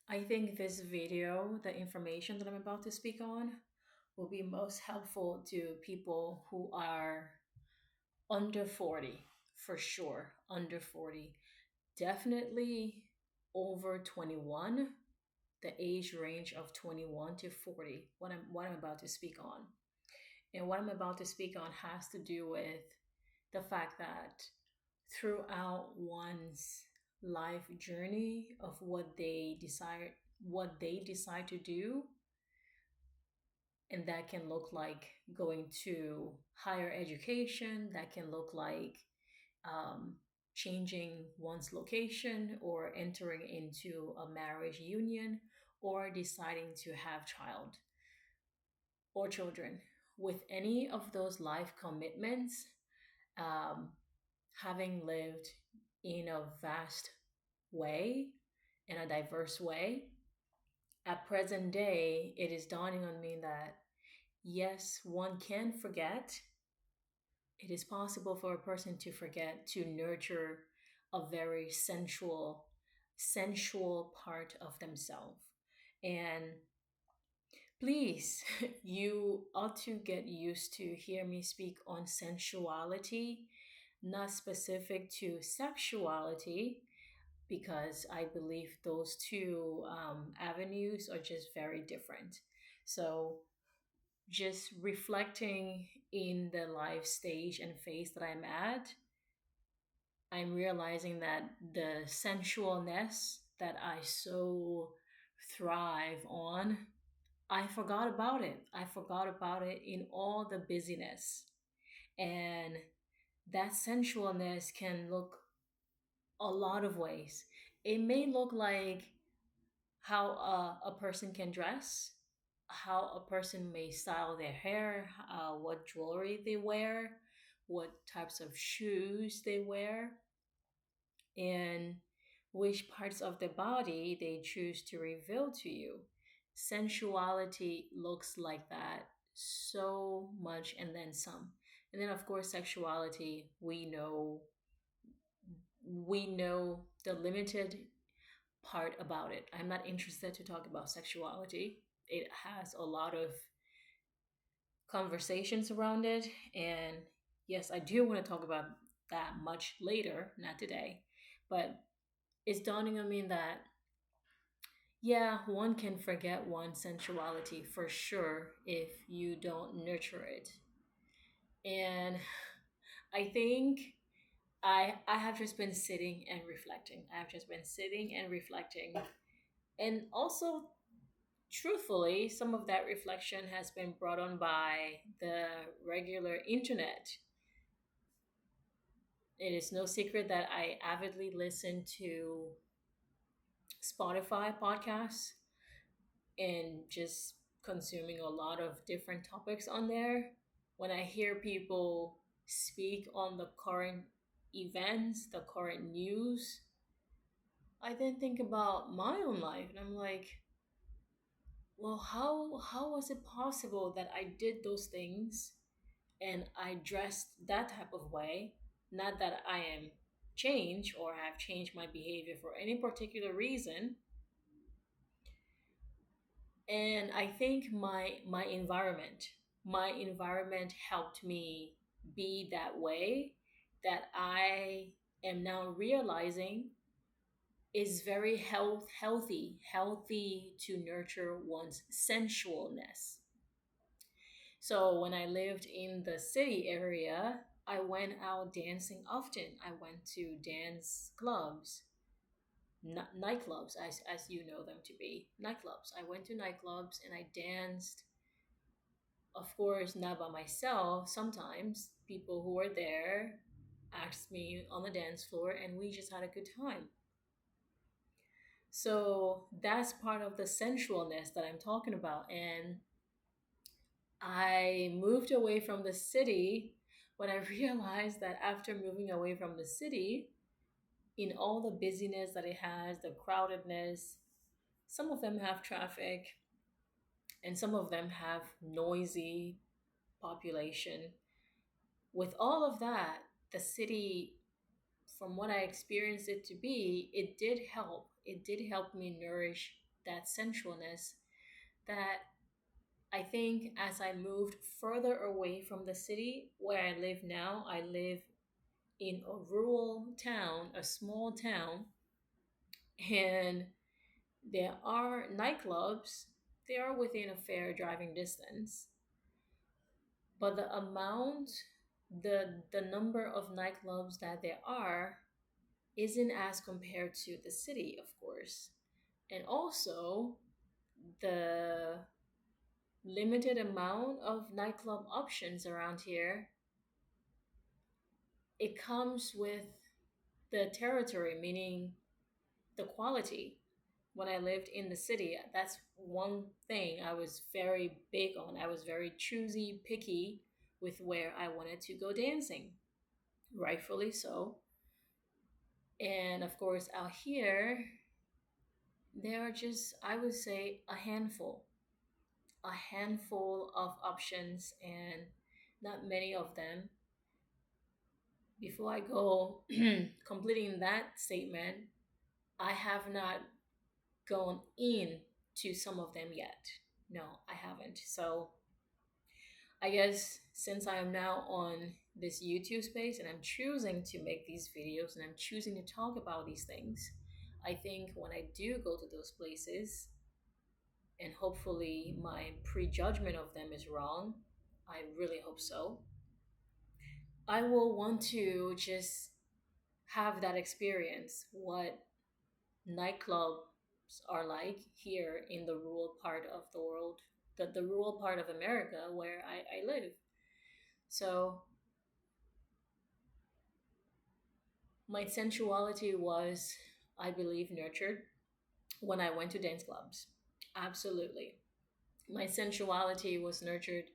I think this video, the information that I'm about to speak on, will be most helpful to people who are under 40, for sure. Under 40. Definitely over 21, the age range of 21 to 40, what I'm about to speak on. And what I'm about to speak on has to do with the fact that throughout one's life journey of what they decide to do, and that can look like going to higher education, that can look like um, changing one's location or entering into a marriage union or deciding to have child or children. With any of those life commitments, um, having lived in a vast way, in a diverse way, at present day, it is dawning on me that yes, one can forget. It is possible for a person to forget to nurture a very sensual part of themselves. And please, you ought to get used to hear me speak on sensuality, not specific to sexuality, because I believe those two avenues are just very different. So, just reflecting in the life stage and phase that I'm at, I'm realizing that the sensualness that I so thrive on, I forgot about it. I forgot about it in all the busyness. And that sensualness can look a lot of ways. It may look like how a person can dress, how a person may style their hair, what jewelry they wear, what types of shoes they wear, and which parts of the body they choose to reveal to you. Sensuality looks like that so much and then some. And then of course sexuality, we know the limited part about it. I'm not interested to talk about sexuality. It has a lot of conversations around it, and yes, I do want to talk about that much later, not today. But it's dawning on me that yeah, one can forget one's sensuality for sure if you don't nurture it. And I think I have just been sitting and reflecting. I've just been sitting and reflecting. And also, truthfully, some of that reflection has been brought on by the regular internet. It is no secret that I avidly listen to Spotify podcasts and just consuming a lot of different topics on there. When I hear people speak on the current events, the current news, I then think about my own life and I'm like, well, how was it possible that I did those things and I dressed that type of way? Not that I am changed or have changed my behavior for any particular reason. And I think my environment helped me be that way, that I am now realizing is very healthy to nurture one's sensualness. So when I lived in the city area, I went out dancing often. I went to dance clubs, nightclubs, as you know them to be, nightclubs. I went to nightclubs and I danced. Of course, not by myself. Sometimes people who were there asked me on the dance floor, and we just had a good time. So that's part of the sensualness that I'm talking about. And I moved away from the city when I realized that after moving away from the city, in all the busyness that it has, the crowdedness, some of them have traffic and some of them have noisy population. With all of that, the city, from what I experienced it to be, it did help. It did help me nourish. that sensualness that I think as I moved further away from the city where I live now, I live in a rural town, a small town, and there are nightclubs. They are within a fair driving distance, but the number of nightclubs that there are isn't as compared to the city, of course. And also, the limited amount of nightclub options around here, it comes with the territory, meaning the quality. When I lived in the city, that's one thing I was very big on. I was very choosy, picky with where I wanted to go dancing, rightfully so. And of course, out here, there are just, I would say, a handful of options, and not many of them. Before I go completing that statement, I have not gone in to some of them yet. No, I haven't. So I guess since I am now on this YouTube space and I'm choosing to make these videos and I'm choosing to talk about these things, I think when I do go to those places, and hopefully my prejudgment of them is wrong, I really hope so, I will want to just have that experience, what nightclubs are like here in the rural part of the world, the rural part of America where I live. So my sensuality was, I believe, nurtured when I went to dance clubs. Absolutely. My sensuality was nurtured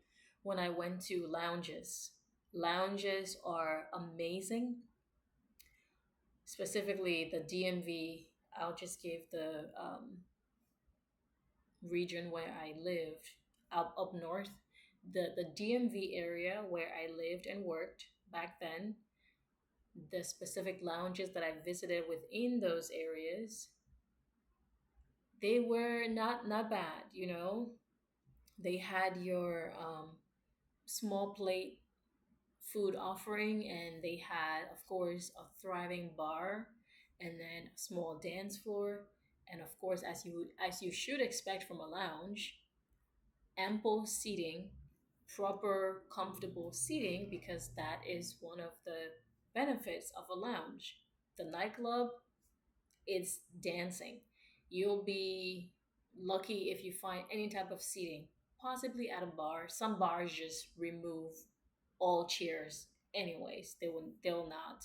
when I went to lounges. Lounges are amazing, specifically the DMV. I'll just give the region where I lived up north. The DMV area where I lived and worked back then, the specific lounges that I visited within those areas, they were not bad, you know. They had your small plate food offering, and they had, of course, a thriving bar, and then a small dance floor, and of course, as you should expect from a lounge, ample seating, proper comfortable seating, because that is one of the benefits of a lounge. The nightclub, it's dancing. You'll be lucky if you find any type of seating, possibly at a bar. Some bars just remove all chairs anyways. They'll not,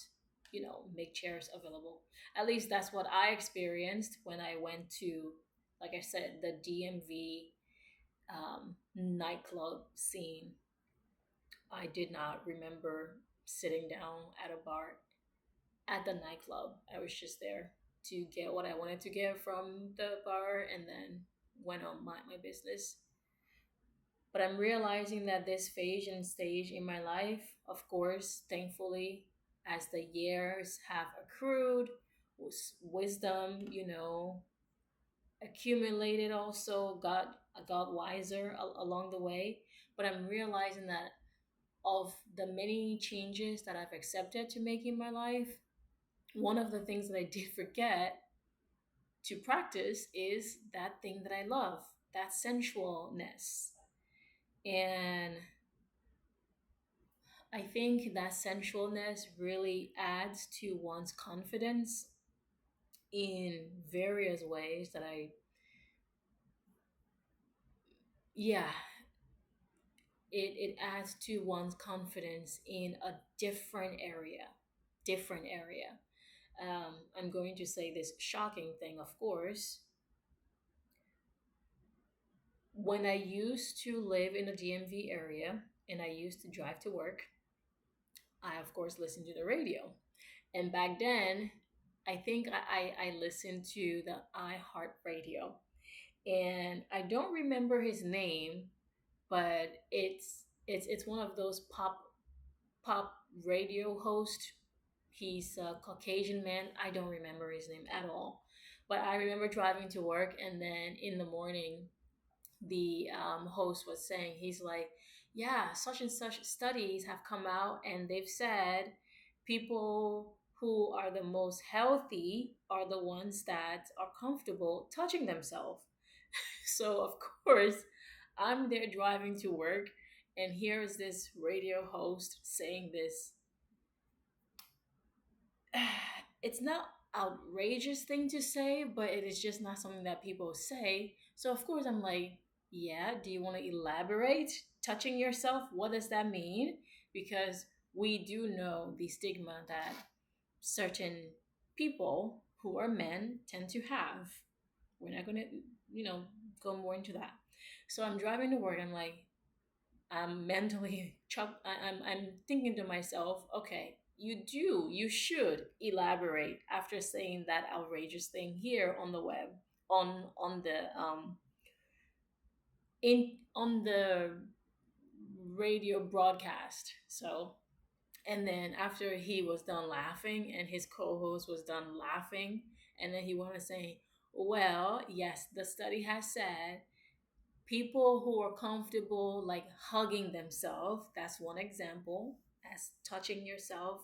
make chairs available. At least that's what I experienced when I went to, like I said, the DMV nightclub scene. I did not remember sitting down at a bar at the nightclub. I was just there to get what I wanted to get from the bar and then went on my business. But I'm realizing that this phase and stage in my life, of course, thankfully, as the years have accrued, wisdom, accumulated, also got wiser along the way. But I'm realizing that of the many changes that I've accepted to make in my life, one of the things that I did forget to practice is that thing that I love, that sensualness. And I think that sensualness really adds to one's confidence in various ways that yeah, it adds to one's confidence in a different area. Different area. I'm going to say this shocking thing, of course. When I used to live in the DMV area and I used to drive to work, I, of course, listened to the radio. And back then, I think I listened to the iHeart radio. And I don't remember his name, but it's one of those pop radio host. He's a Caucasian man. I don't remember his name at all. But I remember driving to work, and then in the morning, the host was saying, he's like, yeah, such and such studies have come out, and they've said people who are the most healthy are the ones that are comfortable touching themselves. So, of course, I'm there driving to work, and here's this radio host saying this. It's not outrageous thing to say, but it is just not something that people say. So of course I'm like, yeah, do you want to elaborate? Touching yourself, what does that mean? Because we do know the stigma that certain people who are men tend to have. We're not going to, you know, go more into that. So I'm driving to work. I'm like, I'm mentally I'm thinking to myself, okay, you should elaborate after saying that outrageous thing here on the web, on the in on the radio broadcast. So, and then after he was done laughing and his co-host was done laughing, and then he wanted to say, well, yes, the study has said people who are comfortable like hugging themselves, that's one example, as touching yourself.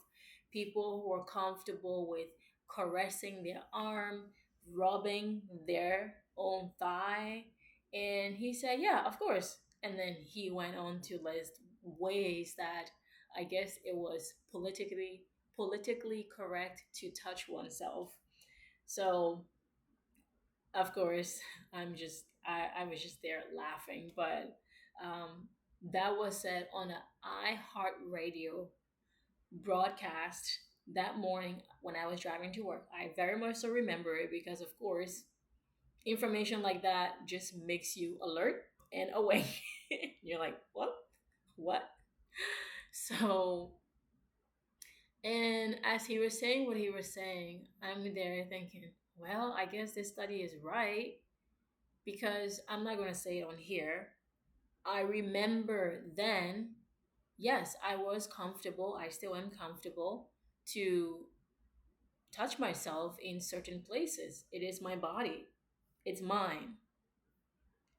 People who are comfortable with caressing their arm, rubbing their own thigh. And he said, yeah, of course. And then he went on to list ways that I guess it was politically correct to touch oneself. So of course, I was just there laughing, but that was said on an iHeartRadio broadcast that morning when I was driving to work. I very much so remember it because, of course, information like that just makes you alert and awake. You're like, what? What? So, and as he was saying what he was saying, I'm there thinking, well, I guess this study is right because I'm not going to say it on here. I remember then, yes, I was comfortable. I still am comfortable to touch myself in certain places. It is my body, it's mine.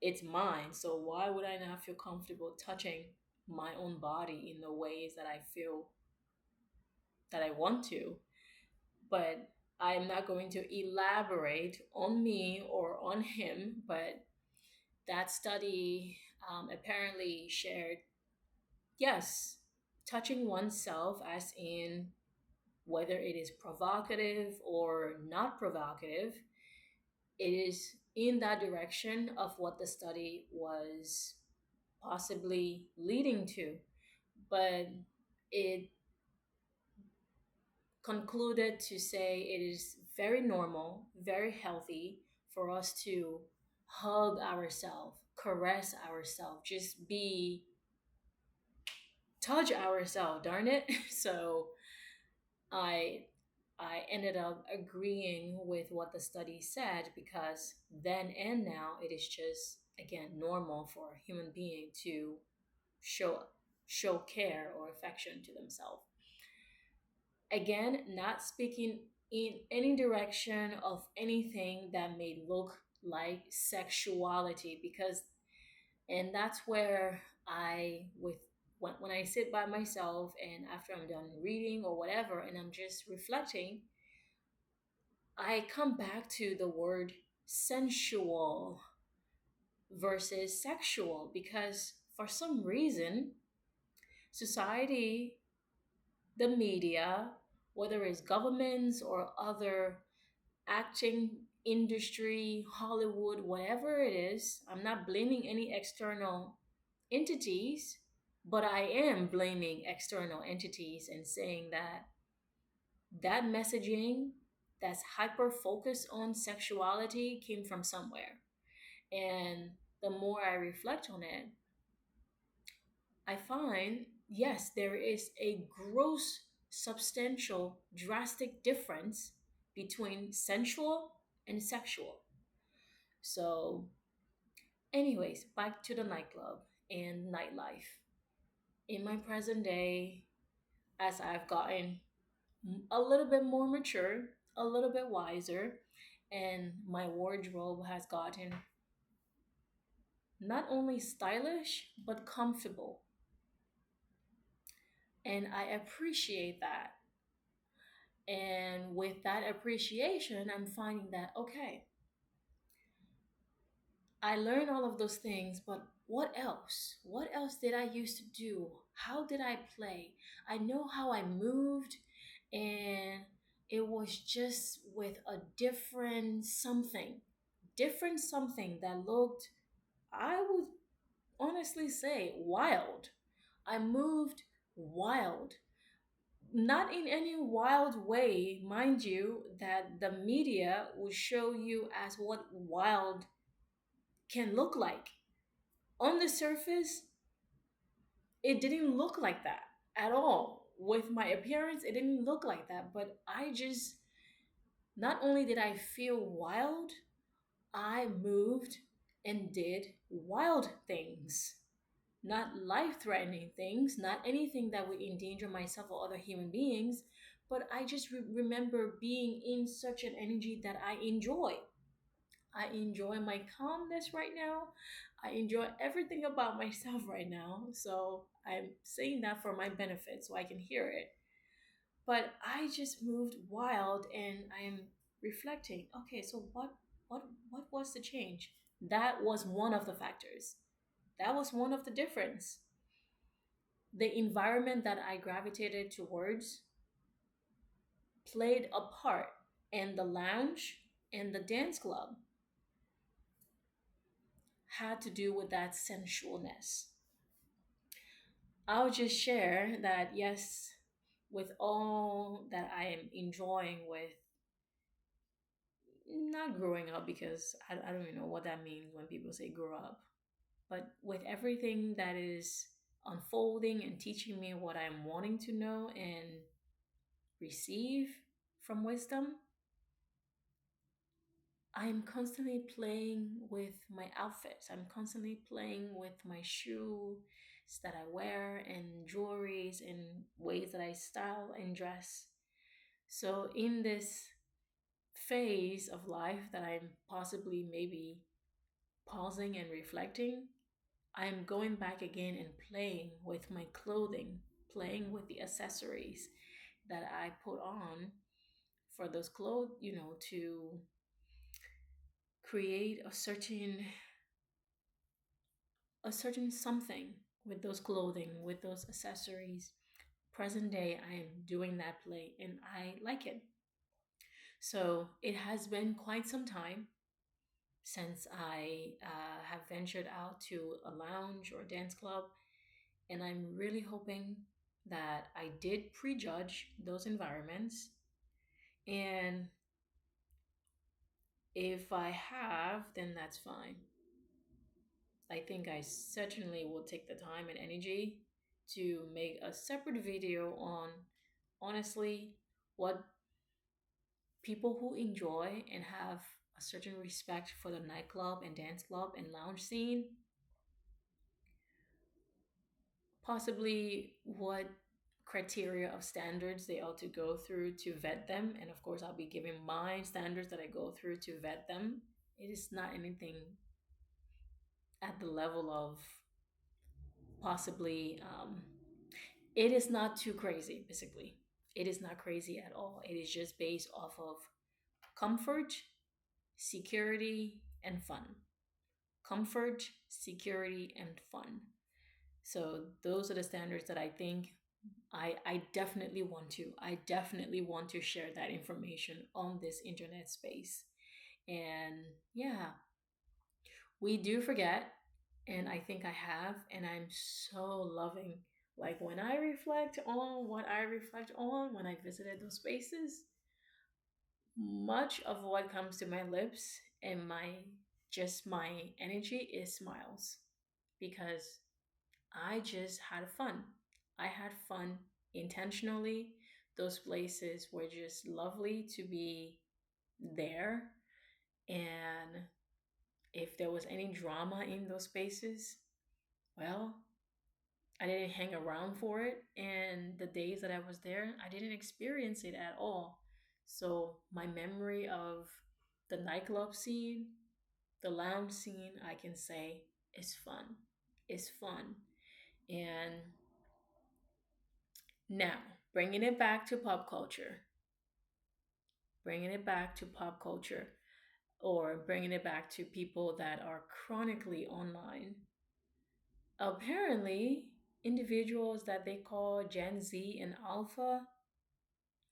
It's mine. So why would I not feel comfortable touching my own body in the ways that I feel that I want to? But I'm not going to elaborate on me or on him, but that study apparently shared, yes, touching oneself, as in whether it is provocative or not provocative, it is in that direction of what the study was possibly leading to. But it concluded to say it is very normal, very healthy for us to hug ourselves, caress ourselves, just be touch ourselves, darn it. So I I ended up agreeing with what the study said because then and now it is just again normal for a human being to show show care or affection to themselves. Again, not speaking in any direction of anything that may look like sexuality because and that's where I with when I sit by myself and after I'm done reading or whatever and I'm just reflecting, I come back to the word sensual versus sexual because for some reason society, the media, whether it's governments or other acting industry, Hollywood, whatever it is, I'm not blaming any external entities, but I am blaming external entities and saying that that messaging that's hyper focused on sexuality came from somewhere. And the more I reflect on it, I find yes, there is a gross, substantial, drastic difference between sensual and sexual. So, anyways, back to the nightclub and nightlife. In my present day, as I've gotten a little bit more mature, a little bit wiser, and my wardrobe has gotten not only stylish but comfortable. And I appreciate that. And with that appreciation, I'm finding that, okay, I learned all of those things, but what else? What else did I used to do? How did I play? I know how I moved, and it was just with a different something that looked, I would honestly say, wild. I moved wild. Not in any wild way, mind you, that the media will show you as what wild can look like. On the surface, it didn't look like that at all. With my appearance, it didn't look like that. But I just, not only did I feel wild, I moved and did wild things. Not life threatening things, not anything that would endanger myself or other human beings. But I just remember being in such an energy that I enjoy. I enjoy my calmness right now. I enjoy everything about myself right now. So I'm saying that for my benefit so I can hear it. But I just moved wild and I'm reflecting, okay, so what was the change? That was one of the factors. That was one of the difference. The environment that I gravitated towards played a part, and the lounge and the dance club had to do with that sensualness. I'll just share that, yes, with all that I am enjoying with not growing up, because I don't even know what that means when people say grow up, but with everything that is unfolding and teaching me what I'm wanting to know and receive from wisdom, I'm constantly playing with my outfits. I'm constantly playing with my shoes that I wear and jewelries and ways that I style and dress. So in this phase of life that I'm possibly maybe pausing and reflecting, I'm going back again and playing with my clothing, playing with the accessories that I put on for those clothes, to create a certain something with those clothing, with those accessories. Present day, I am doing that play and I like it. So it has been quite some time since I have ventured out to a lounge or dance club, and I'm really hoping that I did prejudge those environments. And if I have, then that's fine. I think I certainly will take the time and energy to make a separate video on, honestly, what people who enjoy and have a certain respect for the nightclub and dance club and lounge scene, possibly what criteria of standards they ought to go through to vet them. And of course, I'll be giving my standards that I go through to vet them. It is not anything at the level of possibly, it is not too crazy, basically. It is not crazy at all. It is just based off of comfort, security, and fun. Comfort, security, and fun. So those are the standards that I think I definitely want to. I definitely want to share that information on this internet space. And yeah, we do forget, and I think I have, and I'm so loving. Like when I reflect on what I reflect on when I visited those spaces, much of what comes to my lips and my energy is smiles, because I just had fun. I had fun intentionally. Those places were just lovely to be there. And if there was any drama in those spaces, well, I didn't hang around for it. And the days that I was there, I didn't experience it at all. So my memory of The nightclub scene, the lounge scene, I can say is fun. It's fun. And now, bringing it back to pop culture, bringing it back to pop culture, or bringing it back to people that are chronically online. Apparently, individuals that they call Gen Z and Alpha,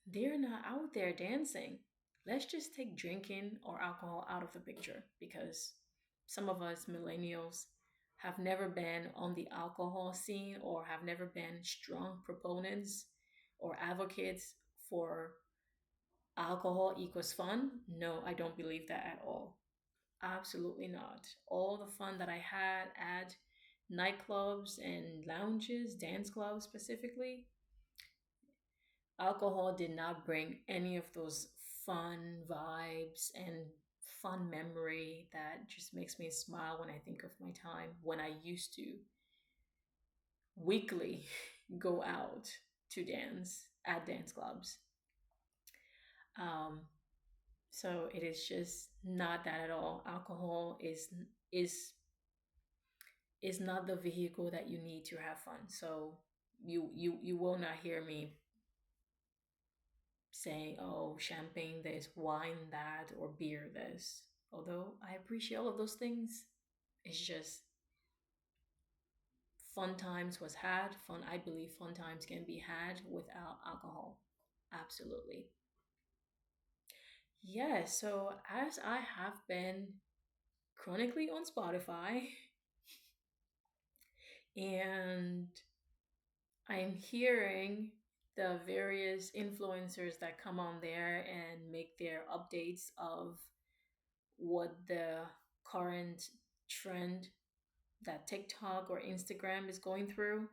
they're not out there dancing. Let's just take drinking or alcohol out of the picture because some of us millennials have never been on the alcohol scene or have never been strong proponents or advocates for alcohol equals fun. No, I don't believe that at all. Absolutely not. All the fun that I had at nightclubs and lounges, dance clubs specifically, alcohol did not bring any of those fun vibes and fun memory that just makes me smile when I think of my time when I used to weekly go out to dance at dance clubs. Um, so it is just not that at all. Alcohol is is not the vehicle that you need to have fun. So you will not hear me saying, "Oh, champagne this, wine that, or beer this." Although I appreciate all of those things, it's just fun times was had. Fun, I believe, fun times can be had without alcohol. Absolutely. Yeah. So as I have been chronically on Spotify, and I'm hearing the various influencers that come on there and make their updates of what the current trend that TikTok or Instagram is going through.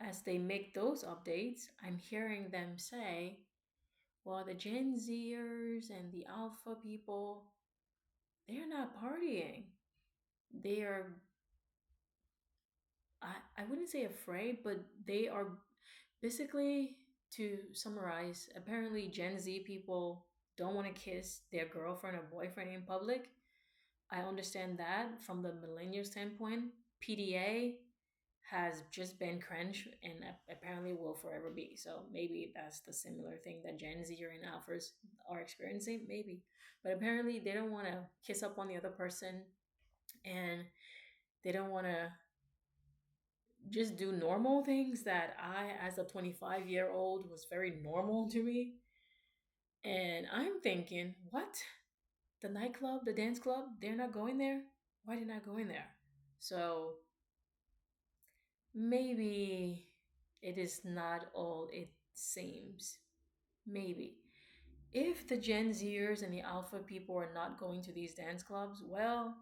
As they make those updates, I'm hearing them say, well, the Gen Zers and the Alpha people, they're not partying. They are, I wouldn't say afraid, but they are basically, to summarize, apparently Gen Z people don't want to kiss their girlfriend or boyfriend in public. I understand that from the millennial standpoint. PDA has just been cringe and apparently will forever be. So maybe that's the similar thing that Gen Z and Alphas are experiencing, maybe. But apparently they don't want to kiss up on the other person and they don't want to just do normal things that I, as a 25-year-old, was very normal to me. And I'm thinking, what? The nightclub, the dance club, they're not going there? Why didn't I go in there? So maybe it is not all it seems. Maybe. If the Gen Zers and the Alpha people are not going to these dance clubs, well,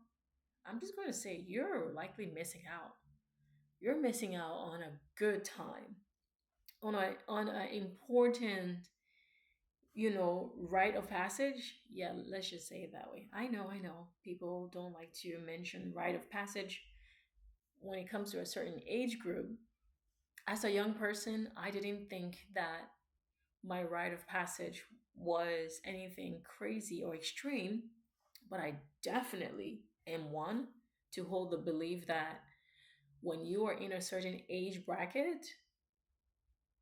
I'm just going to say you're likely missing out. You're missing out on a good time, on an important, rite of passage. Yeah, let's just say it that way. I know people don't like to mention rite of passage when it comes to a certain age group. As a young person, I didn't think that my rite of passage was anything crazy or extreme, but I definitely am one to hold the belief that when you are in a certain age bracket,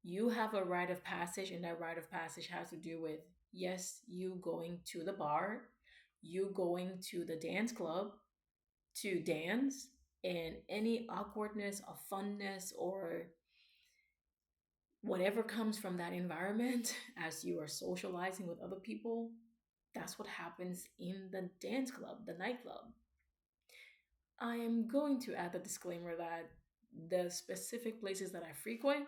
you have a rite of passage, and that rite of passage has to do with, yes, you going to the bar, you going to the dance club to dance, and any awkwardness or funness or whatever comes from that environment as you are socializing with other people, that's what happens in the dance club, the nightclub. I am going to add the disclaimer that the specific places that I frequent,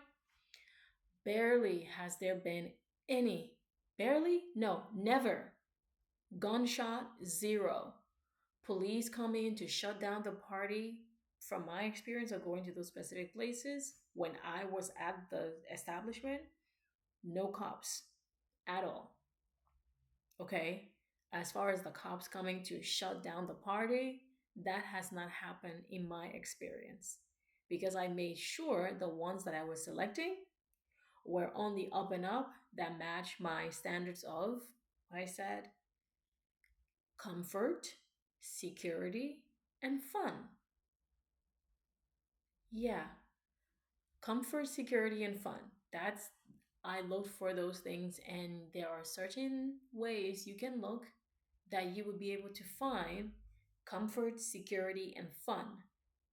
barely has there been any, barely? No, never. Gunshot, zero. Police coming to shut down the party. From my experience of going to those specific places, when I was at the establishment, no cops at all. Okay? As far as the cops coming to shut down the party, that has not happened in my experience because I made sure the ones that I was selecting were on the up and up that match my standards of. I said comfort, security, and fun. Yeah, comfort, security, and fun. That's, I looked for those things, and there are certain ways you can look that you would be able to find comfort, security, and fun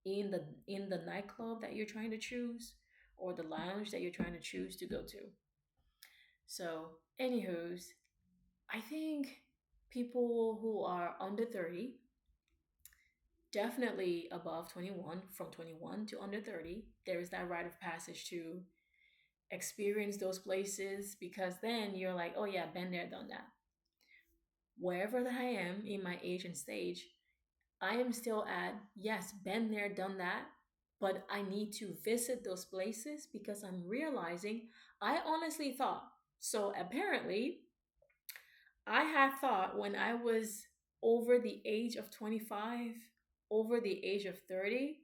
in the nightclub that you're trying to choose or the lounge that you're trying to choose to go to. So, anywho's, I think people who are under 30, definitely above 21, from 21 to under 30, there is that rite of passage to experience those places because then you're like, oh yeah, been there, done that. Wherever that I am in my age and stage, I am still at, yes, been there, done that, but I need to visit those places because I'm realizing I honestly thought. So apparently, I had thought when I was over the age of 25, over the age of 30,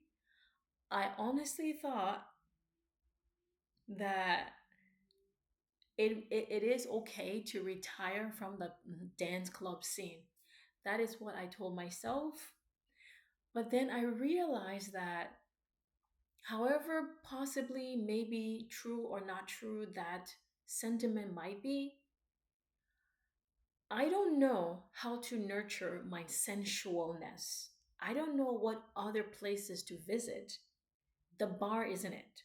I honestly thought that it is okay to retire from the dance club scene. That is what I told myself. But then I realized that, however, possibly, maybe true or not true, that sentiment might be, I don't know how to nurture my sensualness. I don't know what other places to visit. The bar isn't it.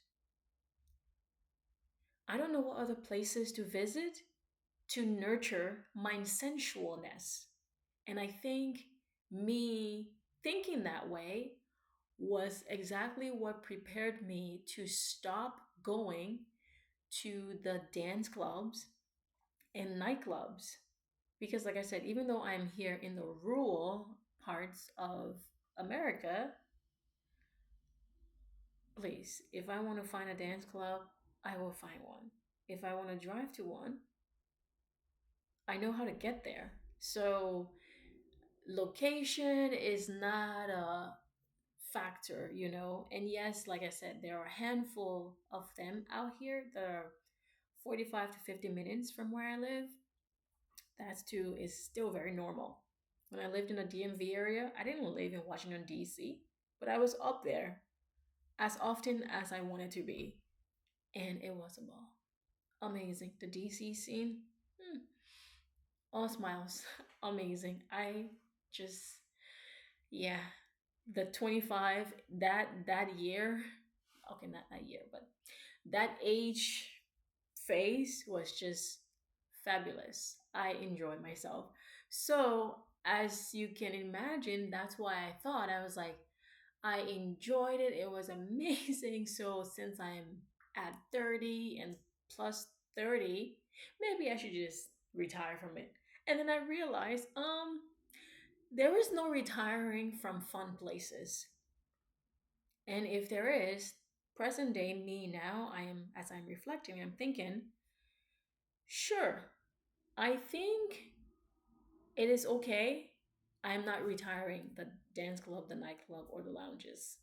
I don't know what other places to visit to nurture my sensualness. And I think me thinking that way was exactly what prepared me to stop going to the dance clubs and nightclubs. Because, like I said, even though I'm here in the rural parts of America, please, if I want to find a dance club, I will find one. If I want to drive to one, I know how to get there. So, location is not a factor, you know. And yes, like I said, there are a handful of them out here that are 45 to 50 minutes from where I live. That's too is still very normal. When I lived in the DMV area, I didn't live in Washington D.C., but I was up there as often as I wanted to be, and it was a ball. Amazing. The DC scene, hmm, all smiles. Amazing. I just, yeah, the 25, that year, okay, not that year, but that age phase was just fabulous. I enjoyed myself. So, as you can imagine, that's why I thought, I was like, I enjoyed it. It was amazing. So, since I'm at 30 and plus 30, maybe I should just retire from it. And then I realized, there is no retiring from fun places. And if there is, present day me now, I am, as I'm reflecting, I'm thinking, sure, I think it is okay. I'm not retiring the dance club, the nightclub, or the lounges.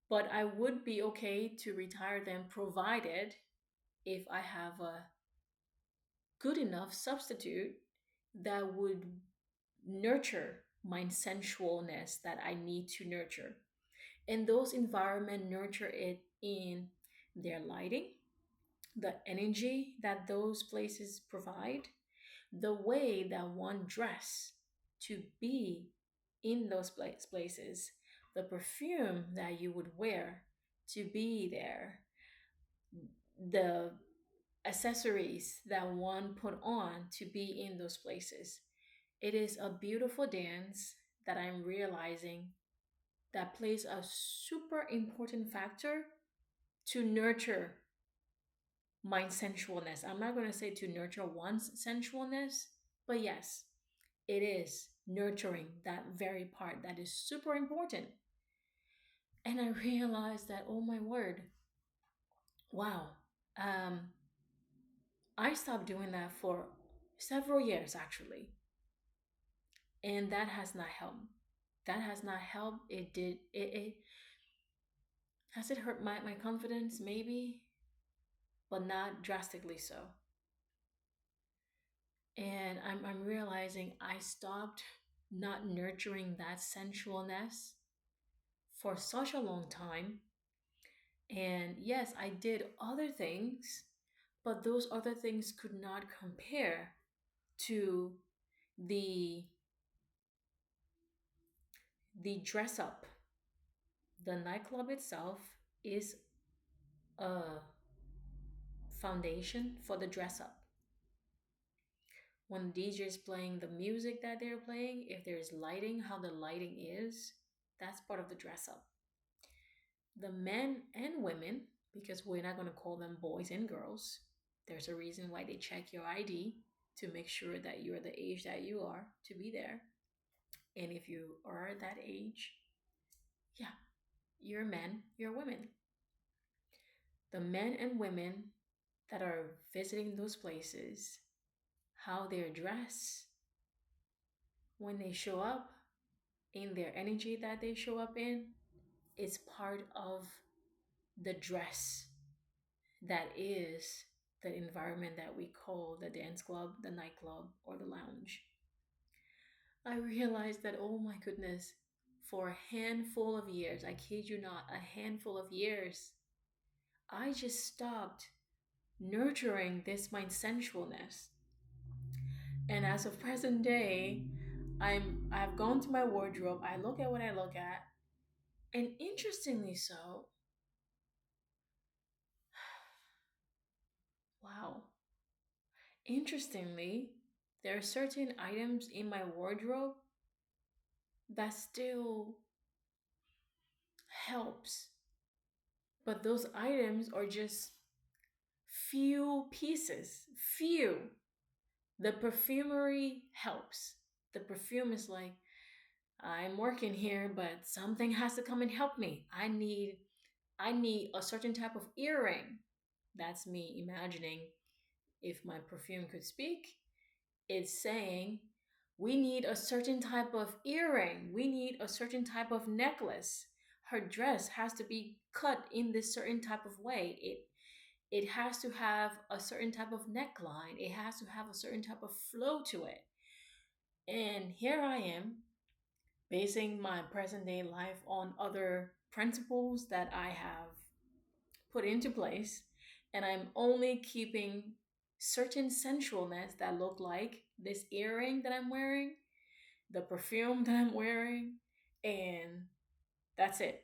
But I would be okay to retire them provided if I have a good enough substitute that would nurture my sensualness that I need to nurture. And those environment nurture it in their lighting, the energy that those places provide, the way that one dress to be in those places, the perfume that you would wear to be there, the accessories that one put on to be in those places. It is a beautiful dance that I'm realizing that plays a super important factor to nurture my sensualness. I'm not going to say to nurture one's sensualness, but yes, it is nurturing that very part that is super important. And I realized that, oh my word, wow. Um, I stopped doing that for several years actually, and that has not helped. That has not helped. It has it hurt my confidence maybe, but not drastically so. And I'm realizing I stopped not nurturing that sensualness for such a long time. And yes, I did other things, but those other things could not compare to the the dress up. The nightclub itself is a foundation for the dress up. When DJ is playing the music that they're playing, if there's lighting, how the lighting is, that's part of the dress up. The men and women, because we're not going to call them boys and girls, there's a reason why they check your ID to make sure that you're the age that you are to be there. And if you are that age, yeah, you're men, you're women. The men and women that are visiting those places, how they're dressed when they show up, in their energy that they show up in, is part of the dress that is the environment that we call the dance club, the nightclub, or the lounge. I realized that, oh my goodness, for a handful of years, I kid you not, a handful of years, I just stopped nurturing this my sensualness. And as of present day, I've gone to my wardrobe, I look at what I look at, and interestingly so, wow, interestingly, there are certain items in my wardrobe that still helps. But those items are just few pieces, few. The perfumery helps. The perfume is like, I'm working here, but something has to come and help me. I need a certain type of earring. That's me imagining if my perfume could speak. It's saying, we need a certain type of earring. We need a certain type of necklace. Her dress has to be cut in this certain type of way. It has to have a certain type of neckline. It has to have a certain type of flow to it. And here I am basing my present day life on other principles that I have put into place. And I'm only keeping certain sensualness that look like this earring that I'm wearing, the perfume that I'm wearing, and that's it.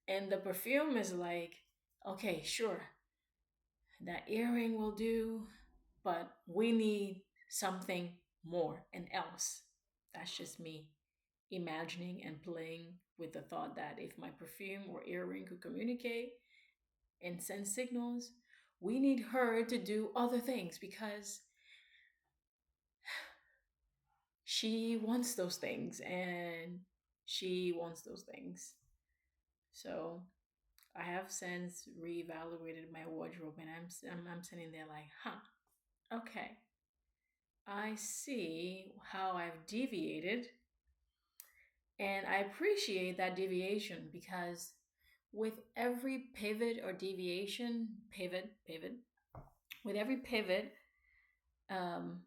And the perfume is like, okay, sure, that earring will do, but we need something more and else. That's just me imagining and playing with the thought that if my perfume or earring could communicate and send signals, we need her to do other things because she wants those things and she wants those things. So I have since reevaluated my wardrobe and I'm sitting there like, huh, okay, I see how I've deviated, and I appreciate that deviation because with every pivot or deviation, pivot, with every pivot um,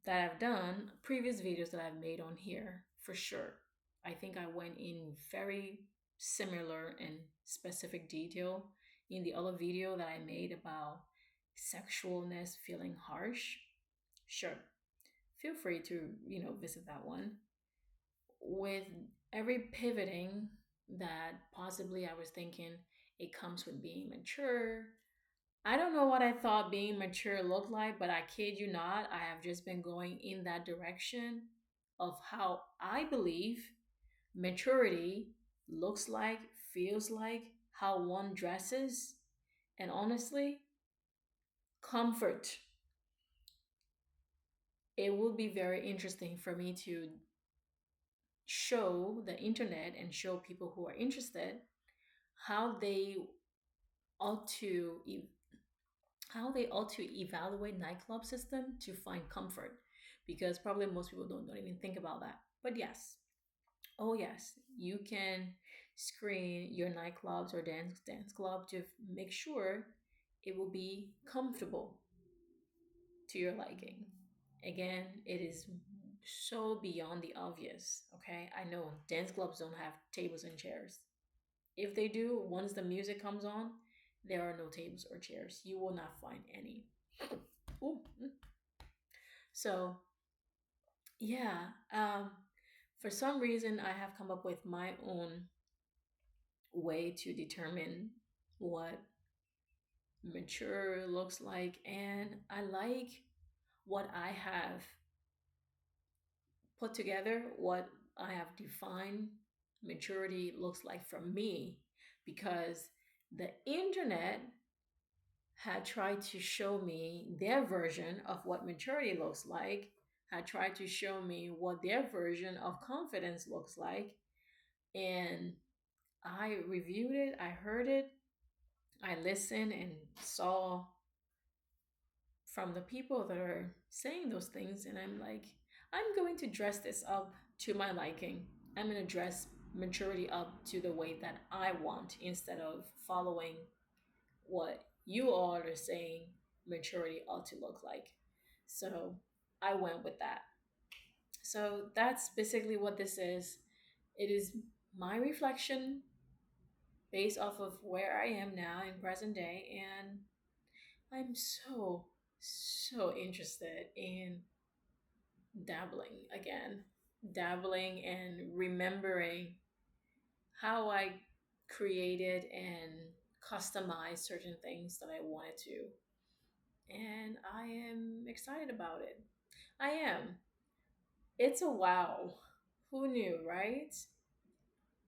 that I've done, previous videos that I've made on here, for sure, I think I went in very similar and specific detail in the other video that I made about sexualness feeling harsh. Sure, feel free to, visit that one. With every pivoting that possibly I was thinking it comes with being mature. I don't know what I thought being mature looked like, but I kid you not, I have just been going in that direction of how I believe maturity looks like, feels like, how one dresses, and honestly, comfort. It will be very interesting for me to show the internet and show people who are interested how they ought to how they ought to evaluate nightclub system to find comfort, because probably most people don't even think about that. But yes, oh yes, you can screen your nightclubs or dance club to make sure it will be comfortable to your liking. Again, it is so beyond the obvious. Okay, I know dance clubs don't have tables and chairs. If they do, once the music comes on, there are no tables or chairs. You will not find any. Ooh. So yeah, for some reason, I have come up with my own way to determine what mature looks like, and I like what I have put together, what I have defined maturity looks like for me, because the internet had tried to show me their version of what maturity looks like, had tried to show me what their version of confidence looks like. And I reviewed it, I heard it, I listened and saw from the people that are saying those things. And I'm like, I'm going to dress this up to my liking. I'm going to dress maturity up to the way that I want instead of following what you all are saying maturity ought to look like. So I went with that. So that's basically what this is. It is my reflection based off of where I am now in present day. And I'm so interested in dabbling again, dabbling and remembering how I created and customized certain things that I wanted to. And I am excited about it. I am. It's a wow. Who knew, right?